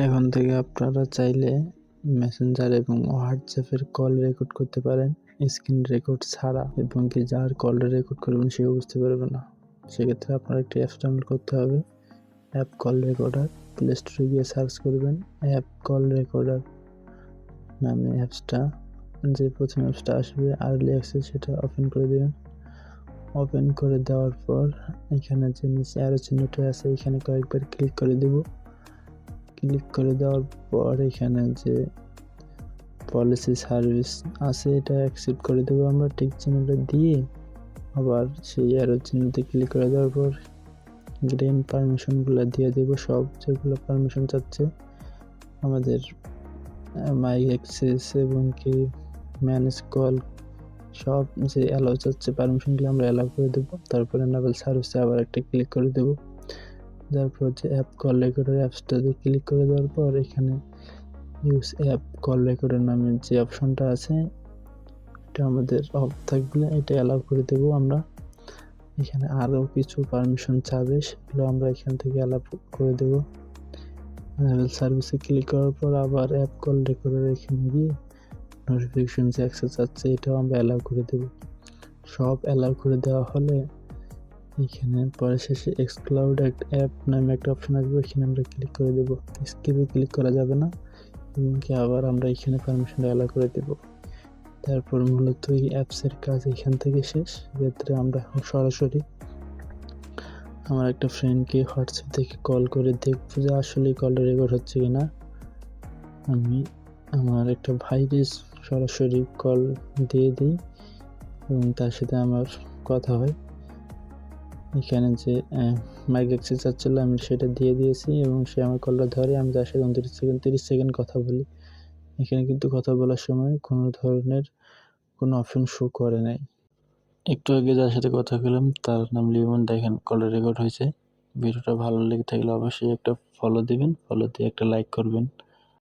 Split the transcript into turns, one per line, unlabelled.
এখন থেকে আপনারা চাইলে মেসেঞ্জার এবং হোয়াটসঅ্যাপের কল রেকর্ড করতে পারেন স্ক্রিন রেকর্ড ছাড়া, এবং কি যার কল রেকর্ড করবেন সেও বুঝতে পারবে না। সেক্ষেত্রে আপনার একটি অ্যাপস ডাউনলোড করতে হবে, অ্যাপ কল রেকর্ডার। প্লে স্টোরে গিয়ে সার্চ করবেন অ্যাপ কল রেকর্ডার নামে অ্যাপসটা। যে প্রথম অ্যাপসটা আসবে আর্লি অ্যাক্সেস, সেটা ওপেন করে দেবেন। ওপেন করে দেওয়ার পর এখানে যে নিচে অ্যারো চিহ্নটা আছে এখানে কয়েকবার ক্লিক করে দেব। ক্লিক করে দেওয়ার পর এখানে যে পলিসি সার্ভিস আছে এটা অ্যাকসেপ্ট করে দেবো আমরা, টিক চিহ্নটা দিয়ে। আবার সেই অ্যারো চিহ্নতে ক্লিক করে দেওয়ার পর গ্রিন পারমিশনগুলো দিয়ে দেব, সব যেগুলো পারমিশন চাচ্ছে আমাদের মাই অ্যাক্সেস এবং কি ম্যানেজ কল, সব যে অ্যালাউ চাচ্ছে পারমিশনগুলো আমরা অ্যালাউ করে দেবো। তারপরে এনাবেল সার্ভিসে আবার একটা ক্লিক করে দেবো। তারপর যে অ্যাপ কল রেকর্ডার অ্যাপসটাতে ক্লিক করে দেওয়ার পর এখানে ইউজ অ্যাপ কল রেকর্ডার নামে যে অপশনটা আছে এটা আমাদের অফ থাকবে, এটা অ্যালাউ করে দেবো আমরা। এখানে আরও কিছু পারমিশন চাবে, সেগুলো আমরা এখান থেকে অ্যালাউ করে দেবো। এনাবেল সার্ভিসে ক্লিক করার পর আবার অ্যাপ কল রেকর্ডার এখানে গিয়ে নোটিফিকেশন যে অ্যাক্সেস আছে এটাও আমরা অ্যালাউ করে দেবো। সব অ্যালাউ করে দেওয়া হলে এখানে পরে শেষে এক্সক্লাউড অ্যাপ নামে একটা অপশন আসবে, এখানে আমরা ক্লিক করে দেবো। স্কিপে ক্লিক করা যাবে না, এমনকি আবার আমরা এখানে পারমিশনটা অ্যালাউ করে দেব। তারপর মূলত এই অ্যাপসের কাজ এখান থেকে শেষ। এক্ষেত্রে আমরা এখন সরাসরি আমার একটা ফ্রেন্ডকে হোয়াটসঅ্যাপ থেকে কল করে দেখবো যে আসলে কলটা রেকর্ড হচ্ছে কিনা। আমি আমার একটা ভাইকে সরাসরি কল দিয়ে দিই এবং তার সাথে আমার কথা হয়। এখানে যে মাইক অ্যাক্সেস চাচ্ছিল আমি সেটা দিয়ে দিয়েছি এবং সে আমার কলটা ধরে, আমি তার সাথে 30 সেকেন্ড কথা বলি। এখানে কিন্তু কথা বলার সময় কোনো ধরনের কোনো অপশন শো করে নাই। একটু আগে যার সাথে কথা বললাম তার নাম লিমন, দেখেন কলটা রেকর্ড হয়েছে। ভিডিওটা ভালো লেগে থাকলে অবশ্যই একটা ফলো দিবেন, ফলো দিয়ে একটা লাইক করবেন।